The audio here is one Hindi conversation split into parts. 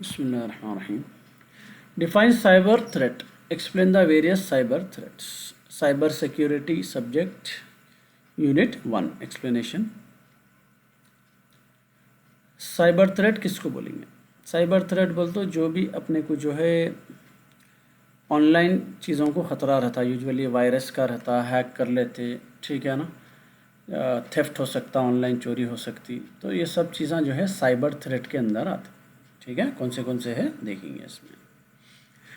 Bismillahirrahmanirrahim. Define cyber threat. Explain the various cyber threats. Cyber security subject unit 1 explanation. Cyber threat किसको बोलेंगे? साइबर थ्रेट बोल तो जो भी अपने को जो है ऑनलाइन चीज़ों को ख़तरा रहता है, यूजुअली वायरस का रहता, हैक कर लेते, ठीक है ना, थेफ्ट हो सकता, ऑनलाइन चोरी हो सकती, तो ये सब चीज़ें जो है साइबर थ्रेट के अंदर आती। ठीक है, कौन से है देखेंगे इसमें।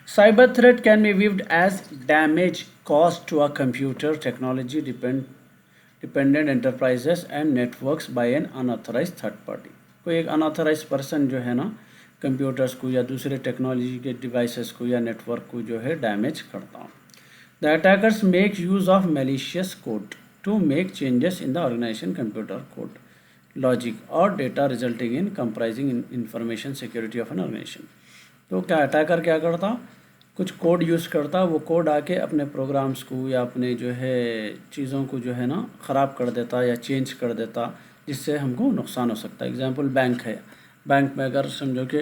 Cyber threat can be viewed as damage cause to a computer technology dependent enterprises and networks by an unauthorised third party. कोई एक अनऑथराइज पर्सन जो है ना कंप्यूटर्स को या दूसरे टेक्नोलॉजी के डिवाइसेस को या नेटवर्क को जो है डैमेज करता हूँ। The attackers make use of malicious code to make changes in the organisation computer code logic और data resulting in compromising information security of an organisation. तो क्या अटैकर क्या करता, कुछ कोड यूज़ करता, वो कोड आके अपने प्रोग्राम्स को या अपने जो है चीज़ों को जो है ना ख़राब कर देता या चेंज कर देता, जिससे हमको नुकसान हो सकता है। एग्जांपल बैंक है, बैंक में अगर समझो कि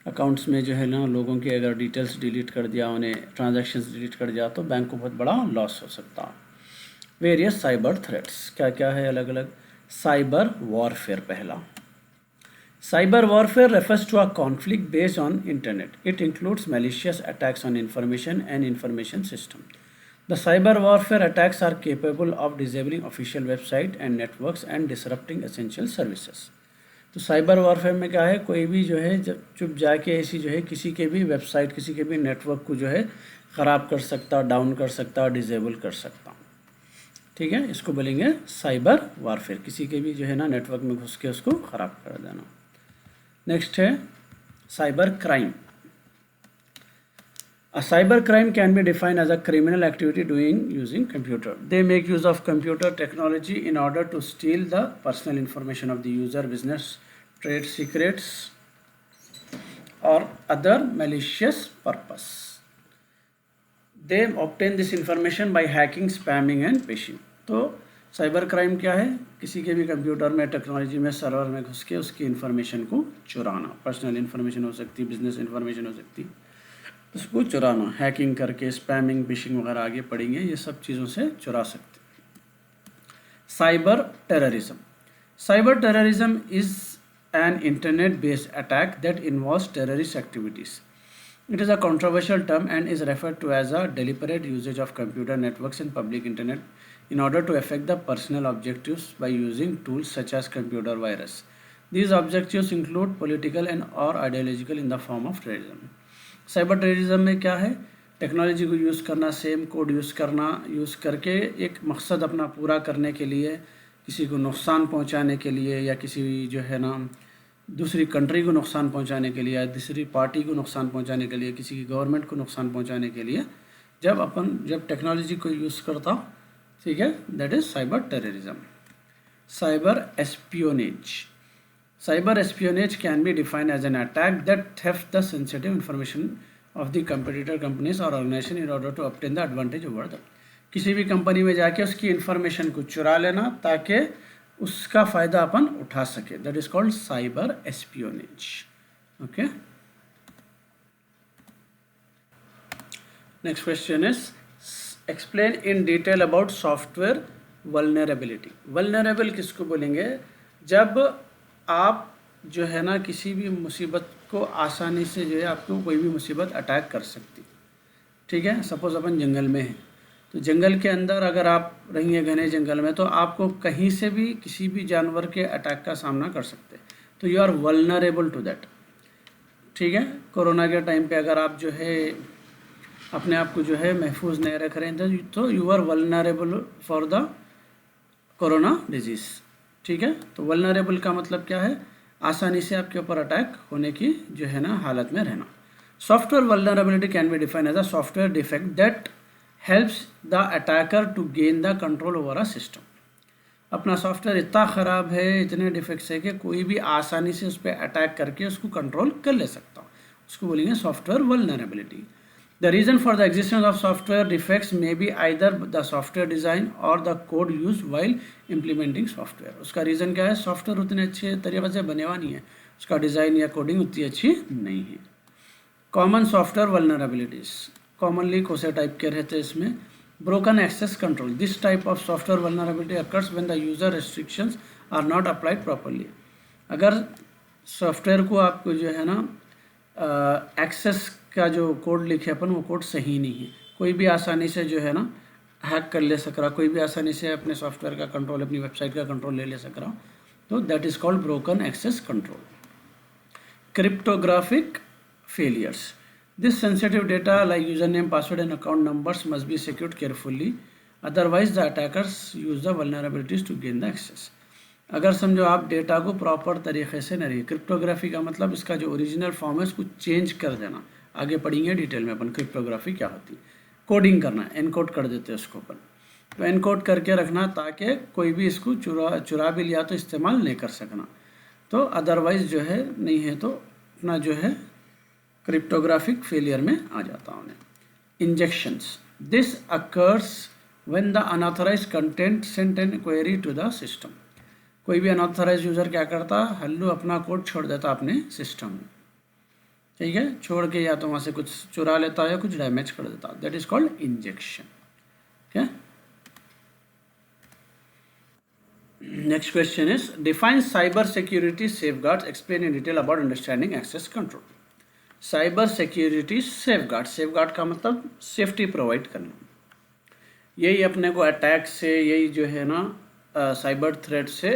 अकाउंट्स में जो है ना लोगों की अगर डिटेल्स डिलीट कर दिया, उन्हें ट्रांजैक्शंस डिलीट कर दिया, तो बैंक को बहुत बड़ा लॉस हो सकता। वेरियस साइबर थ्रेट्स क्या क्या है अलग अलग। साइबर वॉरफेयर पहला। Cyber warfare refers to a conflict based on internet. It includes malicious attacks on information and information system. The cyber warfare attacks are capable of disabling official website and networks and disrupting essential services. तो साइबर वॉरफेयर में क्या है, कोई भी जो है जब चुप जाके ऐसी जो है किसी के भी वेबसाइट किसी के भी नेटवर्क को जो है ख़राब कर सकता, डाउन कर सकता, डिजेबल कर सकता। ठीक है, इसको बोलेंगे साइबर वॉरफेयर, किसी के भी जो है ना नेटवर्क में घुस के उसको ख़राब कर देना। नेक्स्ट है cyber crime. A cyber crime can be defined as a criminal activity doing using computer. They make use of computer technology in order to steal the personal information of the user, business, trade secrets, or other malicious purpose. They obtain this information by hacking, spamming and phishing. तो साइबर क्राइम क्या है, किसी के भी कंप्यूटर में टेक्नोलॉजी में सर्वर में घुस के उसकी इन्फॉर्मेशन को चुराना, पर्सनल इन्फॉर्मेशन हो सकती, बिजनेस इन्फॉर्मेशन हो सकती, उसको चुराना, हैकिंग करके, स्पैमिंग, फिशिंग वगैरह आगे पढ़ेंगे, ये सब चीज़ों से चुरा सकते। Cyber terrorism. Cyber terrorism is an internet-based attack that involves terrorist activities. It is a controversial term and is referred to as a deliberate usage of computer networks and public internet in order to affect the personal objectives by using tools such as computer virus. These objectives include political and or ideological in the form of terrorism. Cyber terrorism में क्या है, टेक्नोलॉजी को यूज़ करना, सेम कोड यूज़ करना, यूज़ करके एक मकसद अपना पूरा करने के लिए, किसी को नुकसान पहुंचाने के लिए या किसी जो है ना दूसरी कंट्री को नुकसान पहुंचाने के लिए या दूसरी पार्टी को नुकसान पहुंचाने के लिए, किसी की गवर्नमेंट को नुकसान पहुंचाने के लिए जब टेक्नोलॉजी को यूज़ करता, ठीक है, that is cyber terrorism. Cyber espionage. Cyber espionage can be defined as an attack that theft the sensitive information of the competitor companies or organization in order to obtain the advantage over them. किसी भी कंपनी में जाके उसकी इंफॉर्मेशन को चुरा लेना ताकि उसका फ़ायदा अपन उठा सके, that is called cyber espionage. Okay, next question is explain in detail about software vulnerability. Vulnerable किसको बोलेंगे, जब आप जो है ना किसी भी मुसीबत को आसानी से जो है आपको कोई भी मुसीबत अटैक कर सकती। ठीक है, सपोज़ अपन जंगल में हैं, तो जंगल के अंदर अगर आप रहेंगे घने जंगल में, तो आपको कहीं से भी किसी भी जानवर के अटैक का सामना कर सकते, तो you are vulnerable to that. ठीक है, कोरोना के टाइम पे अगर आप जो है अपने आप को जो है महफूज नहीं रख रहे हैं तो you are vulnerable for the corona disease. ठीक है, तो वल्नरेबल का मतलब क्या है, आसानी से आपके ऊपर अटैक होने की जो है ना हालत में रहना। Software vulnerability can be defined as a software defect that helps the attacker to gain the control over a system. अपना सॉफ्टवेयर इतना ख़राब है, इतने डिफेक्ट्स है कि कोई भी आसानी से उस पर अटैक करके उसको कंट्रोल कर ले सकता, उसको बोलेंगे software vulnerability. The reason for the existence of software defects may be either the software design or the code used while implementing software. उसका रीज़न क्या है, सॉफ्टवेयर उतने अच्छे तरीके से बने हुआ नहीं है, उसका डिज़ाइन या कोडिंग उतनी अच्छी नहीं है। कॉमन सॉफ्टवेयर वल्नरेबिलिटीज़ कॉमनली कौन से टाइप के रहते हैं इसमें? Broken access control, this type of software vulnerability occurs when the user restrictions are not applied properly. अगर सॉफ्टवेयर को आपको जो है ना एक्सेस का जो कोड लिखे अपन, वो कोड सही नहीं है, कोई भी आसानी से जो है ना हैक कर ले सक रहा, कोई भी आसानी से अपने सॉफ्टवेयर का कंट्रोल, अपनी वेबसाइट का कंट्रोल ले सक रहा, तो that is called broken access control. Cryptographic failures, this sensitive data like username, password and account numbers must be secured carefully, otherwise the attackers use the vulnerabilities to gain the access। अगर समझो आप डेटा को प्रॉपर तरीके से नहीं, क्रिप्टोग्राफी का मतलब इसका जो ओरिजिनल फॉर्म है उसको चेंज कर देना, आगे पढ़ेंगे डिटेल में अपन क्रिप्टोग्राफी क्या होती है। कोडिंग करना, एनकोड कर देते हैं उसको अपन, तो एनकोड करके रखना ताकि कोई भी इसको चुरा भी लिया तो इस्तेमाल नहीं कर सकना, तो अदरवाइज जो है नहीं है तो अपना जो है क्रिप्टोग्राफिक फेलियर में आ जाता उन्हें। Injections, this occurs when the unauthorized content sent an query to the system. कोई भी अनऑथराइज्ड यूज़र क्या करता, हल्लू अपना कोड छोड़ देता अपने सिस्टम में, ठीक है, छोड़ के या तो वहाँ से कुछ चुरा लेता या कुछ डैमेज कर देता, दैट इज कॉल्ड इंजेक्शन। क्या next question is define cyber security safeguards, explain in detail about understanding access control. Cyber security safeguard, safeguard का मतलब सेफ्टी प्रोवाइड करना, यही अपने को अटैक से, यही जो है ना साइबर थ्रेट से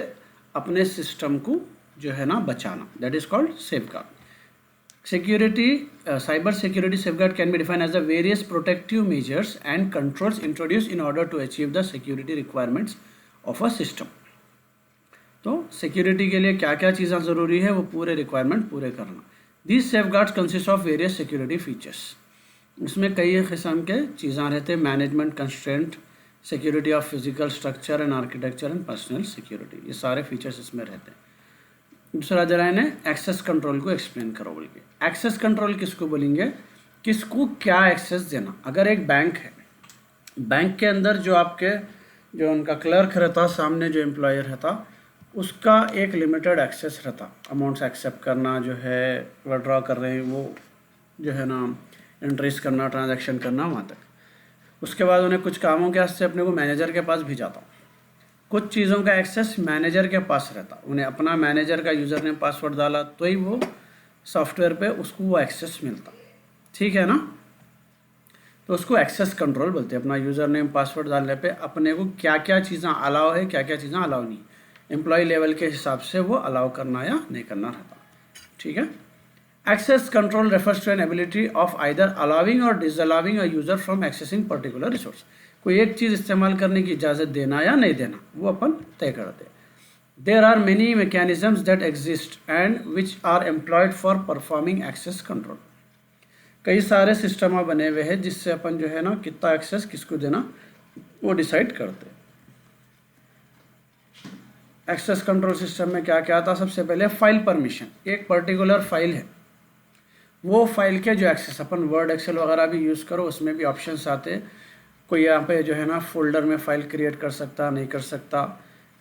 अपने सिस्टम को जो है ना बचाना, that is called safeguard. Security cyber security safeguard can be defined as the various protective measures and controls introduce in order to achieve the security requirements of a system. तो सिक्योरिटी के लिए क्या क्या चीज़ें ज़रूरी है वो पूरे रिक्वायरमेंट पूरे करना। These safeguards consist of various security features, इसमें कई किस्म के चीज़ें रहते हैं, management constraint, security of physical structure and architecture and personal security, ये सारे फीचर्स इसमें रहते हैं। दूसरा जरा इन्हें एक्सेस कंट्रोल को एक्सप्लेन करो बोल के। एक्सेस कंट्रोल किसको बोलेंगे, किसको क्या एक्सेस देना। अगर एक बैंक है, बैंक के अंदर जो आपके जो उनका क्लर्क रहता, सामने जो एम्प्लॉयर रहता, उसका एक लिमिटेड एक्सेस रहता, अमाउंट्स एक्सेप्ट करना, जो है विड्रॉ कर रहे हैं वो जो है ना एंट्रीज करना, ट्रांजैक्शन करना वहाँ तक। उसके बाद उन्हें कुछ कामों के वास्ते अपने को मैनेजर के पास भी जाता, कुछ चीज़ों का एक्सेस मैनेजर के पास रहता, उन्हें अपना मैनेजर का यूज़र नेम पासवर्ड डाला तो ही वो सॉफ्टवेयर पे उसको वो एक्सेस मिलता, ठीक है ना। तो उसको एक्सेस कंट्रोल बोलते हैं। अपना यूज़र नेम पासवर्ड डालने पे अपने को क्या क्या चीज़ें अलाउ है, क्या क्या चीज़ें अलाउ नहीं, एम्प्लॉय लेवल के हिसाब से वो अलाउ करना या नहीं करना रहता, ठीक है। Access control refers to an ability of either allowing or disallowing a user from accessing particular resource. कोई एक चीज़ इस्तेमाल करने की इजाज़त देना या नहीं देना वो अपन तय करते हैं। There are many mechanisms that exist and which are employed for performing access control. कई सारे सिस्टम बने हुए हैं जिससे अपन जो है ना कितना एक्सेस किसको देना वो डिसाइड करते हैं। एक्सेस कंट्रोल सिस्टम में क्या क्या आता, सबसे पहले फाइल परमिशन। एक पर्टिकुलर फाइल है, वो फाइल के जो एक्सेस, अपन वर्ड एक्सेल वगैरह भी यूज़ करो उसमें भी ऑप्शंस आते हैं। कोई यहाँ पे जो है ना फोल्डर में फ़ाइल क्रिएट कर सकता, नहीं कर सकता,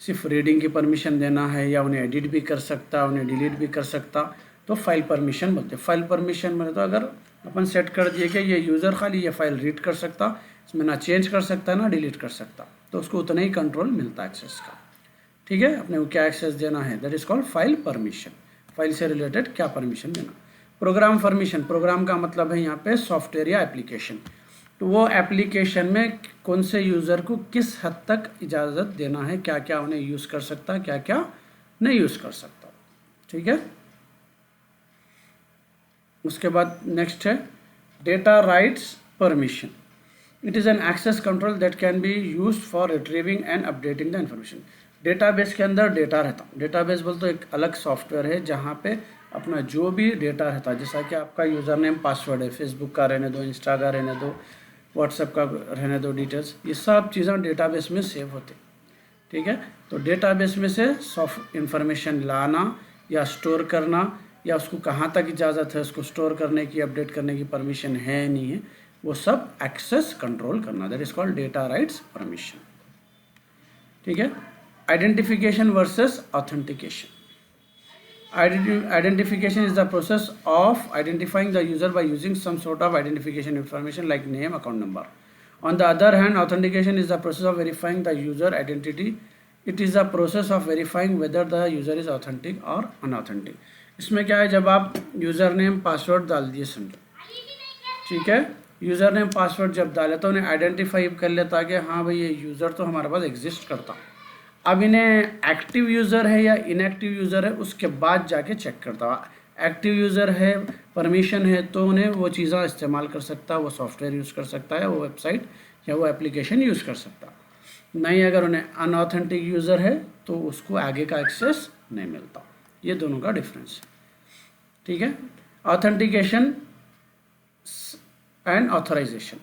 सिर्फ रीडिंग की परमिशन देना है या उन्हें एडिट भी कर सकता, उन्हें डिलीट भी कर सकता, तो फाइल परमिशन बोलते हैं। फाइल परमिशन में तो अगर अपन सेट कर दिए कि ये यूज़र खाली ये फाइल रीड कर सकता, इसमें ना चेंज कर सकता ना डिलीट कर सकता, तो उसको उतना ही कंट्रोल मिलता है एक्सेस का, ठीक है। अपने को क्या एक्सेस देना है, that is called file permission. File से रिलेटेड क्या परमिशन देना। प्रोग्राम परमिशन, प्रोग्राम का मतलब है यहाँ पे सॉफ्टवेयर या एप्लीकेशन, तो वो एप्लीकेशन में कौन से यूज़र को किस हद तक इजाज़त देना है, क्या क्या उन्हें यूज़ कर सकता, क्या क्या नहीं यूज़ कर सकता, ठीक है। उसके बाद नेक्स्ट है data rights permission. It is an access control that can be use for retrieving and updating the information. Database के अंदर डेटा रहता, डेटाबेस बोल तो एक अलग सॉफ्टवेयर है जहाँ पे अपना जो भी डेटा रहता है, जैसा कि आपका यूज़र नेम पासवर्ड है, फेसबुक का रहने दो, इंस्टा का रहने दो, व्हाट्सएप का रहने दो डिटेल्स, ये सब चीज़ें डेटाबेस में सेव होते, ठीक है। तो डेटाबेस में से सॉफ्ट इंफॉर्मेशन लाना या स्टोर करना, या उसको कहाँ तक इजाज़त है उसको स्टोर करने की, अपडेट करने की परमिशन है नहीं है, वो सब एक्सेस कंट्रोल करना, that is called data rights permission, ठीक है। Identification versus authentication. Identification is the process of identifying the user by using some sort of identification information like name, account number. On the other hand, authentication is the process of verifying the user identity. It is the process of verifying whether the user is authentic or unauthentic. इसमें क्या है, जब आप यूज़र नेम पासवर्ड डाल दिए समझो, ठीक है, यूज़र नेम पासवर्ड जब डाले तो उन्हें आइडेंटिफाई कर लेता कि हाँ भाई ये यूज़र तो हमारे पास एग्जिस्ट करता। अब इन्हें एक्टिव यूज़र है या इनएक्टिव यूज़र है उसके बाद जाके चेक करता। एक्टिव यूज़र है, परमिशन है, तो उन्हें वो चीज़ें इस्तेमाल कर सकता, वो सॉफ्टवेयर यूज़ कर सकता है, वो वेबसाइट या वो एप्लीकेशन यूज़ कर सकता। नहीं, अगर उन्हें अनऑथेंटिक यूज़र है तो उसको आगे का एक्सेस नहीं मिलता। ये दोनों का डिफरेंस है, ठीक है। Authentication and authorization.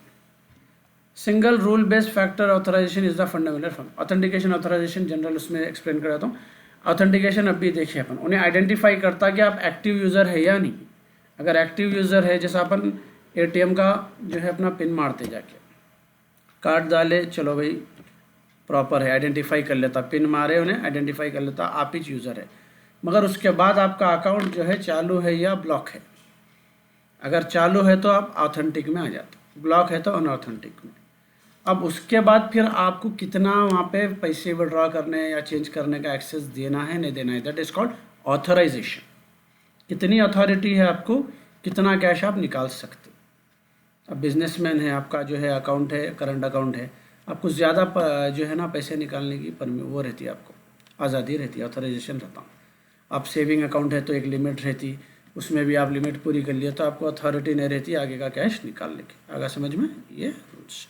Single rule based factor authorization is the fundamental form. Authentication authorization general उसमें एक्सप्लेन कर देता हूँ। ऑथेंटिकेशन अभी देखिए अपन उन्हें आइडेंटिफाई करता कि आप एक्टिव यूज़र है या नहीं। अगर एक्टिव यूज़र है, जैसा अपन एटीएम का जो है अपना पिन मारते जाके कार्ड डाले, चलो भाई प्रॉपर है, आइडेंटिफाई कर लेता, पिन मारे उन्हें आइडेंटिफाई कर लेता आप ही यूज़र है। मगर उसके बाद आपका अकाउंट जो है चालू है या ब्लॉक है। अगर चालू है तो आप ऑथेंटिक में आ जाते, ब्लॉक है तो अनऑथेंटिक में। अब उसके बाद फिर आपको कितना वहाँ पे पैसे विड्रॉ करने या चेंज करने का एक्सेस देना है नहीं देना है, दैट इज़ कॉल्ड ऑथराइजेशन। कितनी अथॉरिटी है आपको, कितना कैश आप निकाल सकते। अब बिजनेसमैन है, आपका जो है अकाउंट है, करंट अकाउंट है, आपको ज़्यादा जो है ना पैसे निकालने की वो रहती है, आपको आज़ादी रहती है, ऑथराइजेशन रहता। आप सेविंग अकाउंट है तो एक लिमिट रहती, उसमें भी आप लिमिट पूरी कर लिया तो आपको अथॉरिटी नहीं रहती आगे का कैश निकालने की। आगे समझ में ये रूल्स।